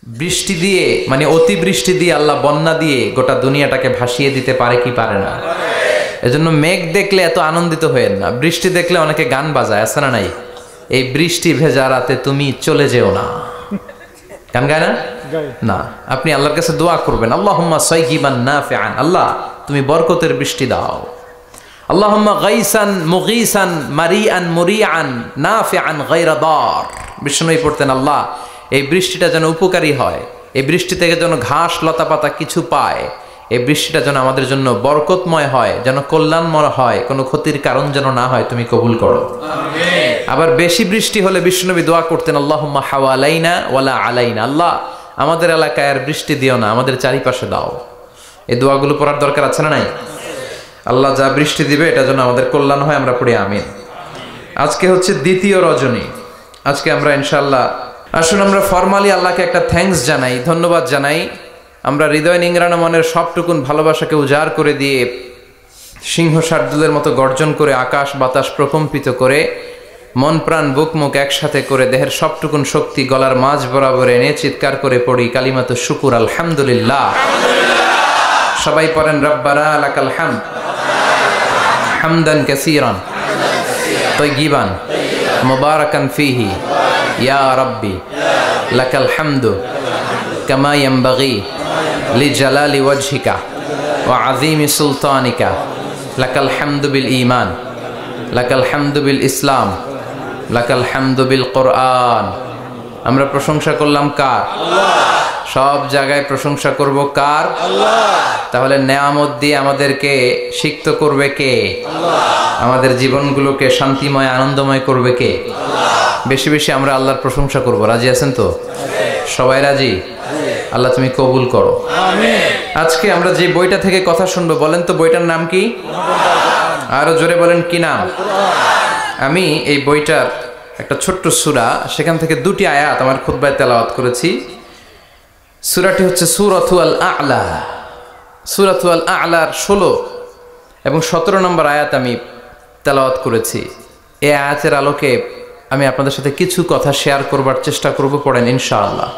বৃষ্টি দিয়ে মানে অতিবৃষ্টি দিয়ে আল্লাহ বন্যা দিয়ে গোটা দুনিয়াটাকে ভাসিয়ে দিতে পারে কি পারে না? এজন্য মেঘ দেখলে এত আনন্দিত হয়েন না, বৃষ্টি দেখলে অনেকে গান বাজায়, আছে না নাই? এই বৃষ্টি ভেজা রাতে তুমি চলে যেও না, গান গায় না? না, আপনি আল্লাহর কাছে দোয়া করবেন, আল্লাহুম্মা সাইয়িবান নাফিআন, আল্লাহ তুমি বরকতের বৃষ্টি দাও। আল্লাহুম্মা গাইসান মুগীসান মারিআন মুরিআন নাফিআন গায়রা দার। বিষ্ণুই পড়তেন, আল্লাহ এই বৃষ্টিটা যেন উপকারী হয়, এই বৃষ্টি থেকে যেন ঘাস লতা পাতা কিছু পায়, এই বৃষ্টিটা যেন আমাদের জন্য বরকতময় হয়, যেন কল্যাণময় হয়, কোনো ক্ষতির কারণ যেন না হয়, তুমি কবুল করো। আমিন। আবার বেশি বৃষ্টি হলে বিষ্ণুনবী দোয়া করতেন, আল্লাহুম্মা হাওয়ালাইনা ওয়ালা আলাইনা, আল্লাহ আমাদের এলাকায় আর বৃষ্টি দিও না, আমাদের চারিপাশে দাও। এই দোয়াগুলো পড়ার দরকার আছে না নাই? আল্লাহ যা বৃষ্টি দিবে এটা যেন আমাদের কল্যাণ হয়, আমরা পড়ি আমিন। আজকে হচ্ছে দ্বিতীয় রজনী, আজকে আমরা ইনশাআল্লাহ আসুন আমরা ফরমালি আল্লাহকে একটা থ্যাঙ্কস জানাই, ধন্যবাদ জানাই। আমরা হৃদয় নিংড়ানো মনের সবটুকুন ভালোবাসাকে উজাড় করে দিয়ে সিংহ শার্দুলের মতো গর্জন করে আকাশ বাতাস প্রকম্পিত করে মন প্রাণ বুক মুখ একসাথে করে দেহের সবটুকুন শক্তি গলার মাঝ বরাবর এনে চিৎকার করে পড়ি কালিমাতু শুকুর আলহামদুলিল্লাহ। সবাই পড়েন রব্বানা লাকাল হামদ হামদান কাসীরান তাইয়িবান মুবারাকান ফীহি ইয়া রাব্বি লাকাল হামদু কামা ইয়ানবাগি লিজালালি ওয়াজহিকা ওয়া আযীমি সুলতানিকা লাকাল হামদু বিল ঈমান লাকাল হামদু বিল ইসলাম লাকাল হামদু বিল কোরআন। আমরা প্রশংসা করলাম কার? আল্লাহ। সব জায়গায় প্রশংসা করব কার? আল্লাহ। তাহলে নেয়ামত দিয়ে আমাদেরকে সিক্ত করবে কে? আল্লাহ। আমাদের জীবনগুলোকে শান্তিময় আনন্দময় করবে কে? আল্লাহ। বেশি বেশি আমরা আল্লাহর প্রশংসা করব, রাজি আছেন তো? সবাই রাজি? আল্লাহ তুমি কবুল করো, আমিন। আজকে আমরা যে বইটা থেকে কথা শুনবো, বলেন তো বইটার নাম কি? আরো জোরে বলেন, কি নাম? আমি এই বইটার একটা ছোট্ট সূরা, সেখান থেকে দুটি আয়াত আমার খুতবায় তেলাওয়াত করেছি। সূরাটি হচ্ছে সূরাতুল আ'লা। সূরাতুল আ'লার 16 এবং 17 নম্বর আয়াত আমি তেলাওয়াত করেছি। এই আয়াতের আলোকে আমি আপনাদের সাথে কিছু কথা শেয়ার করবার চেষ্টা করব, পড়েন ইনশাআল্লাহ।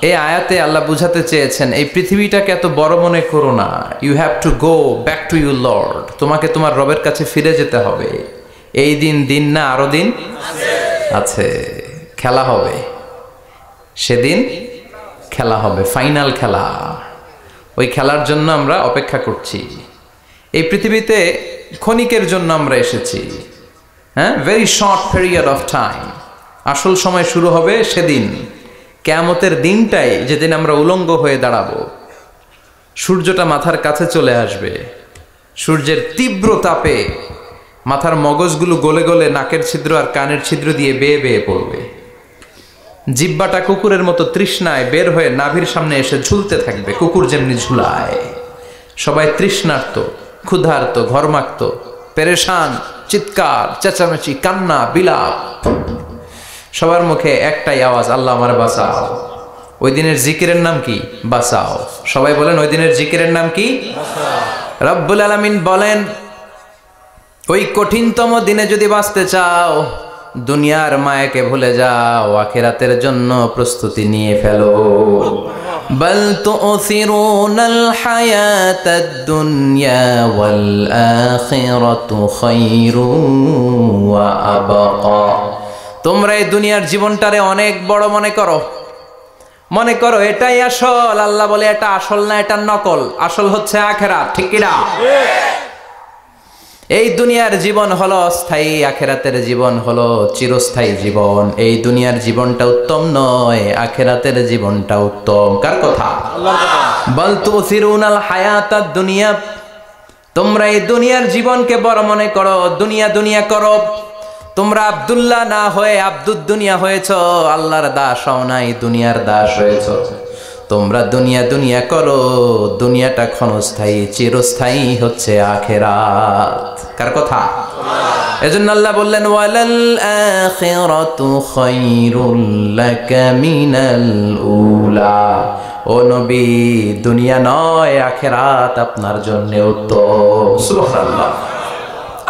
এই আয়াতে আল্লাহ বুঝাতে চেয়েছেন, এই পৃথিবীটাকে এত বড় মনে করো না, you have to go back to your lord. তোমাকে তোমার রবের কাছে ফিরে যেতে হবে। এই দিন দিন না, আরো দিন আছে, খেলা হবে, সেদিন খেলা হবে, ফাইনাল খেলা। ওই খেলার জন্য আমরা অপেক্ষা করছি। এই পৃথিবীতে ক্ষণিকের জন্য আমরা এসেছি, হ্যাঁ, very short period of time. আসল সময় শুরু হবে সেদিন, কিয়ামতের দিনটাই, যেদিন আমরা উলঙ্গ হয়ে দাঁড়াবো। সূর্যটা মাথার কাছে চলে আসবে, সূর্যের তীব্র তাপে মাথার মগজগুলো গলে গলে নাকের ছিদ্র আর কানের ছিদ্র দিয়ে বেয়ে বেয়ে পড়বে। জিহ্বাটা কুকুরের মতো তৃষ্ণায় বের হয়ে নাভির সামনে এসে ঝুলতে থাকবে, কুকুর যেমনি ঝুলায়। সবাই তৃষ্ণার্ত, ক্ষুধার্ত, ঘরমাক্ত, পেরেশান, চিৎকার চেঁচামেচি, কান্না, বিলাপ। সবার মুখে একটাই আওয়াজ, আল্লাহ আমার বাঁচাও। ওই দিনের জিকিরের নাম কি? বাঁচাও। সবাই বলেন, ওই দিনের জিকিরের নাম কি? রব্বুল আলামিন বলেন, ওই কঠিনতম দিনে যদি বাঁচতে চাও, দুনিয়ার মায়াকে ভুলে যাও, আখিরাতের জন্য প্রস্তুতি নিয়ে ফেলো। বাল তুসিরুনাল হায়াতাদ দুনিয়া ওয়াল আখিরাতু খায়রুন ওয়া আবকা। তোমরা এই দুনিয়ার জীবনটারে অনেক বড় মনে করো, মনে করো এটাই আসল। আল্লাহ বলে এটা আসল না, এটা নকল। আসল হচ্ছে আখিরাত, ঠিক কি না? এই দুনিয়ার জীবন হলো অস্থায়ী, আখিরাতের জীবন হলো চিরস্থায়ী জীবন। এই দুনিয়ার জীবনটা উত্তম নয়, আখিরাতের জীবনটা উত্তম। কার কথা? আল্লাহর কথা। বাল তুসিরুনাল হায়াতাদ দুনিয়া, তোমরা এই দুনিয়ার জীবনকে বড় মনে করো, দুনিয়া দুনিয়া করো। তোমরা আব্দুল্লাহ না হয়ে আব্দুদ দুনিয়া হয়েছ, আল্লাহর দাস হও নাই, দুনিয়ার দাস হয়েছ। তোমরা দুনিয়া দুনিয়া করো, দুনিয়াটা ক্ষণস্থায়ী, চিরস্থায়ী হচ্ছে আখিরাত। কার কথা? এজন্য আল্লাহ বললেন, ওয়ালাল আখিরাতু খায়রুল লাকা মিনাল উলা। ও নবী, দুনিয়া নয়, আখিরাত আপনার জন্য উত্তম। সুবহানাল্লাহ।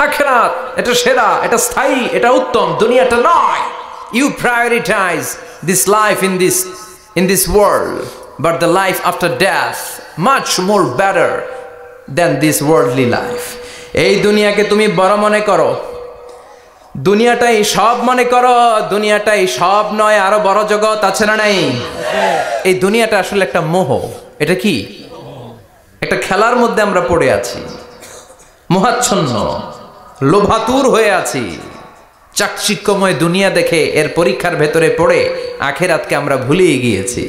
আখিরাত এটা সেরা, এটা স্থায়ী, এটা উত্তম, দুনিয়াটা নয়। You prioritize this life in this in this world, but the life after death much more better than this worldly life. এই দুনিয়াকে তুমি বড় মনে করো, দুনিয়াটাই সব মনে করো, দুনিয়াটাই সব নয়, আরো বড় জগৎ আছে না নাই? এই দুনিয়াটা আসলে একটা মোহ। এটা কি? একটা খেলার মধ্যে আমরা পড়ে আছি, মোহাচ্ছন্ন, লোভাতুর হয়ে আছি। চাকচিক্যময় দুনিয়া দেখে এর পরীক্ষার ভেতরে পড়ে আখেরাতকে আমরা ভুলিয়ে গিয়েছি।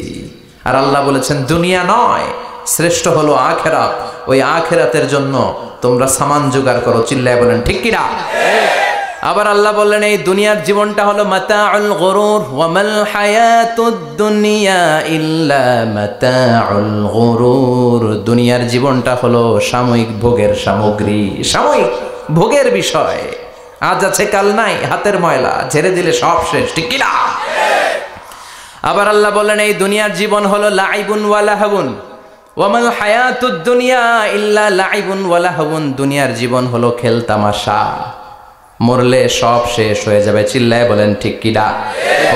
আর আল্লাহ বলেছেন দুনিয়া নয়, শ্রেষ্ঠ হলো আখেরাত। ওই আখেরাতের জন্য তোমরা সামান জোগাড় করো। চিল্লায় বলেন ঠিক কিনা? আবার আল্লাহ বললেন এই দুনিয়ার জীবনটা হলো মাতাউল গুরুর, ওয়া মাল হায়াতুদ দুনিয়া ইল্লা মাতাউল গুরুর। দুনিয়ার জীবনটা হলো সাময়িক ভোগের সামগ্রী, সাময়িক ভোগের বিষয়। আজ আছে কাল নাই, হাতের ময়লা, ঝেড়ে দিলে সব শেষ। ঠিক কিনা? আবার আল্লাহ বললেন এই দুনিয়ার জীবন হলো লাইবুন ওয়া লাহবুন, ওয়া মাল হায়াতুদ দুনিয়া ইল্লা লাইবুন ওয়া লাহবুন। দুনিয়ার জীবন হলো খেল তামাশা, মরলে সব শেষ হয়ে যাবে। চিল্লায় বলেন ঠিক কিনা?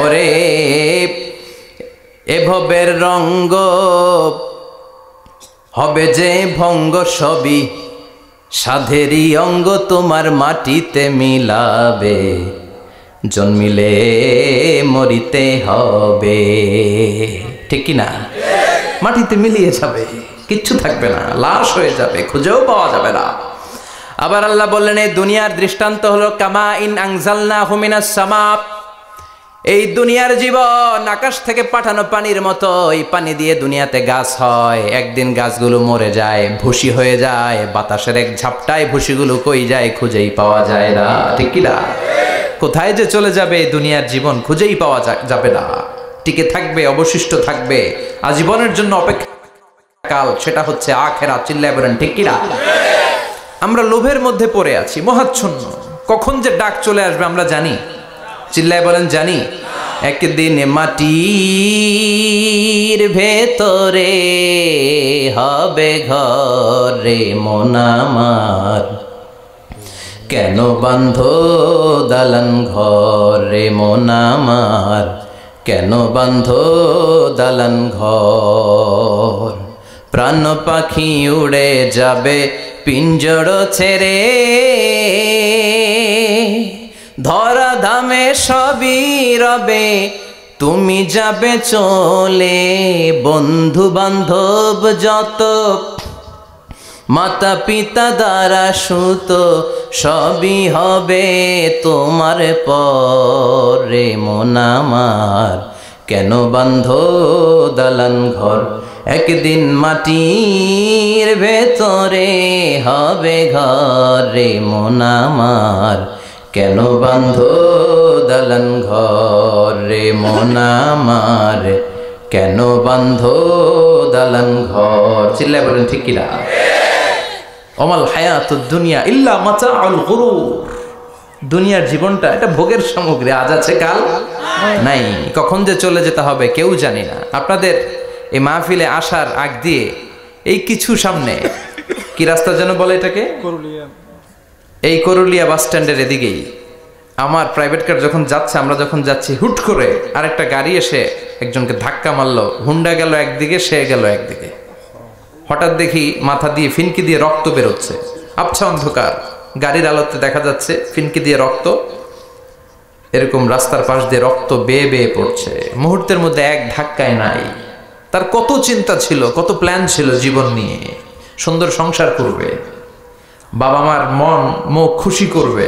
ওরে এভবের রঙ্গ হবে যে ভঙ্গ, সবই সাধেরই অঙ্গ তোমার মাটিতে মিলাবে, জন্মিলে মরিতে হবে। ঠিক কিনা? মাটিতে মিলিয়ে যাবে, কিচ্ছু থাকবে না, লাশ হয়ে যাবে, খুঁজেও পাওয়া যাবে না। আবার আল্লাহ বললেন এই দুনিয়ার দৃষ্টান্ত হলো কামা ইন আনজালনাহু মিনাস সামা। এই দুনিয়ার জীবন আকাশ থেকে পাঠানো পানির মতো। এই পানি দিয়ে দুনিয়াতে গাছ হয়, একদিন গাছগুলো মরে যায়, ভুসি হয়ে যায়, বাতাসের এক ঝাপটায় ভুসিগুলো কই যায়, খুঁজেই পাওয়া যায় না। ঠিক কি না? কোথায় যে চলে যাবে এই দুনিয়ার জীবন খুঁজেই পাওয়া যাবে না। টিকে থাকবে, অবশিষ্ট থাকবে আজীবনের জন্য অপেক্ষা কাল, সেটা হচ্ছে আখেরাত। চিল্লায় বলেন ঠিক কি না? আমরা লোভের মধ্যে পড়ে আছি, মোহাচ্ছন্ন। কখন যে ডাক চলে আসবে আমরা জানি? চিল্লায় বলেন জানি। একদিন মাটির ভেতরে হবে ঘরে মন আমার, কেন বান্ধ দালান ঘরে মন আমার, কেন বান্ধ দালান ঘর। প্রাণ পাখি উড়ে যাবে পিঞ্জর ছেড়ে, ধরা ধামে সবই রবে, তুমি যাবে চলে। বন্ধু বান্ধব যত, মাতা পিতা দ্বারা সুত, সবই হবে তোমার পরে মন আমার, কেন বান্ধ দালান ঘর। একদিন মাটির ভেতরে হবে ঘরে মন আমার, কেন বান্ধ দালান ঘরে মন আমার, কেন বান্ধ দালান ঘর। চিল্লায় বলেন ঠিক কিনা? ওমাল হায়াতুদ দুনিয়া ইল্লা মাতাউল গুরুর। দুনিয়ার জীবনটা এটা ভোগের সামগ্রী, আজ আছে কাল নাই, কখন যে চলে যেতে হবে কেউ জানি না। আপনাদের এই মাহফিলে আসার আগ দিয়ে এই কিছু সামনে কি রাস্তা যেন বলে এটাকে, এই করুলিয়া বাস স্ট্যান্ডের এদিকেই আমার প্রাইভেট কার যখন যাচ্ছে, আমরা যখন যাচ্ছি, হুট করে আরেকটা গাড়ি এসে একজনকে ধাক্কা মারলো। হুন্ডা গেল একদিকে, সে গেল একদিকে। হঠাৎ দেখি মাথা দিয়ে ফিনকি দিয়ে রক্ত বেরোচ্ছে, আবছা অন্ধকার, গাড়ির আলোতে দেখা যাচ্ছে ফিনকি দিয়ে রক্ত, এরকম রাস্তার পাশ দিয়ে রক্ত বেয়ে বেয়ে পড়ছে। মুহূর্তের মধ্যে এক ধাক্কায় নাই। তার কত চিন্তা ছিল, কত প্ল্যান ছিল জীবন নিয়ে, সুন্দর সংসার করবে, বাবা মার মন মুখ খুশি করবে,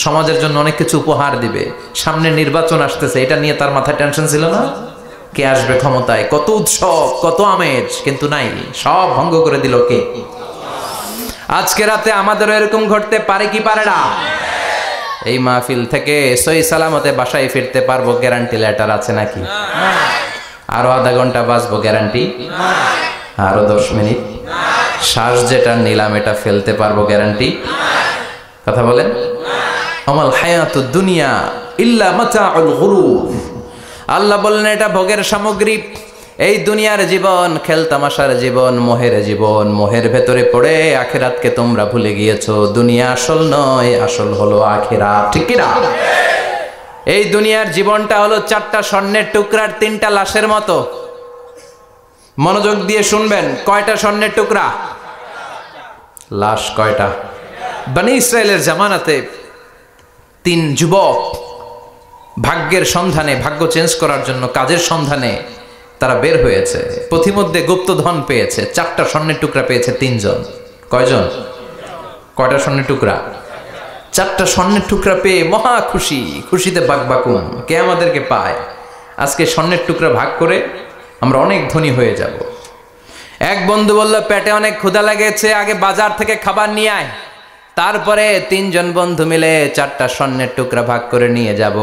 সমাজের জন্য অনেক কিছু উপহার দিবে, সামনে নির্বাচন আসতেছে, এটা নিয়ে তার মাথায় টেনশন ছিল না? কে আসবে ক্ষমতায়, কত উৎসব, কত আমেজ, কিন্তু নাই, সব ভঙ্গ করে দিল কে? আজকে রাতে আমাদেরও এরকম ঘটতে পারে কি পারে না? এই মাহফিল থেকে সহি সালামতে বাসায় ফিরতে পারবো গ্যারান্টি লেটার আছে নাকি? আরো আধা ঘন্টা বাঁচবো গ্যারান্টি? আরো 10 মিনিট শ্বাস যেটা নিলাম এটা ফেলতে পারবো গ্যারান্টি? কথা বলেন। আমাল হায়াতুদ দুনিয়া ইল্লা মাতাউল গুরুর। আল্লাহ বললেন এটা ভোগের সামগ্রী। এই দুনিয়ার জীবন খেল তামাশার জীবন, মোহের জীবন, মোহের ভেতরে পড়ে আখিরাতকে তোমরা ভুলে গিয়েছো। দুনিয়া আসল নয়, আসল হলো আখিরাত। ঠিক কি না? এই দুনিয়ার জীবনটা হলো 4টা স্বর্ণের টুকরার 3টা লাশের মতো। মনোযোগ দিয়ে শুনবেন, কয়টা স্বর্ণের টুকরা? লাশ কয়টা? বনি ইসরায়েলের জামানাতে 3 যুবক ভাগ্যের সন্ধানে, ভাগ্য চেঞ্জ করার জন্য কাজের সন্ধানে তারা বের হয়েছে। পথিমধ্যে গুপ্তধন পেয়েছে, 4টা স্বর্ণের টুকরা পেয়েছে 3 জন। কয়জন? কয়টা স্বর্ণের টুকরা? 4টা স্বর্ণের টুকরা পেয়ে মহা খুশি, খুশিতে বাকবাকুম। কে আমাদেরকে পায়? আজকে স্বর্ণের টুকরা ভাগ করে আমরা অনেক ধনী হয়ে যাব। এক বন্ধু বলল, পেটে অনেক ক্ষুধা লেগেছে, আগে বাজার থেকে খাবার নিয়ে আয়, তারপরে 3 জন বন্ধু মিলে 4টা স্বর্ণের টুকরা ভাগ করে নিয়ে যাব।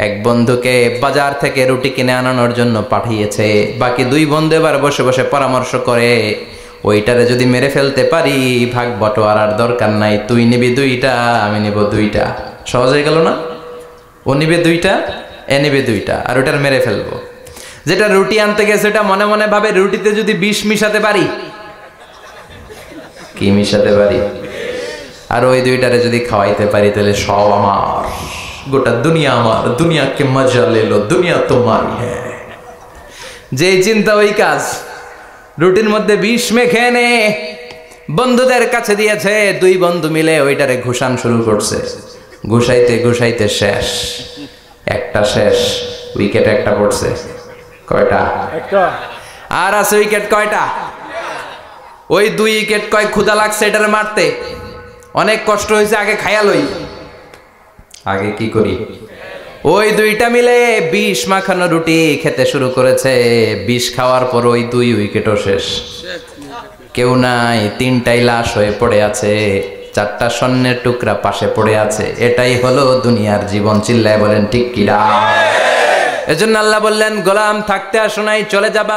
এক বন্ধুকে বাজার থেকে রুটি কিনে আনানোর জন্য পাঠিয়েছে। বাকি 2 বন্ধু এবার বসে বসে পরামর্শ করে, ওইটারে যদি মেরে ফেলতে পারি ভাগ বটোয়ারার দরকার নাই, তুই নিবি 2টা, আমি নিব 2টা। সহজ হয়ে গেল না? ও নিবে 2টা, এ নিবে 2টা, আর ওইটার মেরে ফেলবো। যেটা রুটি আনতে গেছে ওটা মনে মনে ভাবে, রুটিতে যদি বিষ মিশাতে পারি। কি মিশাতে পারি? আর ওই 2টারে যদি খাওয়াইতে পারি তাহলে সব আমার, গোটা দুনিয়া আমার, দুনিয়াকে মজা লেলো, দুনিয়া তোমারই হ্যাঁ। যেই চিন্তা ওই কাজ। রুটির মধ্যে বিষ মেখে এনে বন্ধুদের কাছে দিয়েছে। 2 বন্ধু মিলে ওইটারে ঘুষান শুরু করছে। ঘুষাইতে ঘুষাইতে শেষ, একটা শেষ, উইকেট একটা পড়ছে। কয়টা? একটা। আর আছে উইকেট কয়টা? ওই 2 উইকেট। কয় ক্ষুধা লাগছে এটারে মারতে, অনেক কষ্ট হয়েছে, আগে খায়া লই। আগে কি করি? ওই 2টা মিলে বিষ মাখানো রুটি খেতে শুরু করেছে। বিষ খাওয়ার পর ওই 2 উইকেটও শেষ, কেউ নাই, 3টাই লাশ হয়ে পড়ে আছে, 4টা স্বর্ণের টুকরা পাশে পড়ে আছে। এটাই হলো দুনিয়ার জীবন। চিল্লায় বলেন ঠিক কিনা? এজন্য আল্লাহ বললেন, গোলাম থাকতে আসো নাই, চলে যাবা।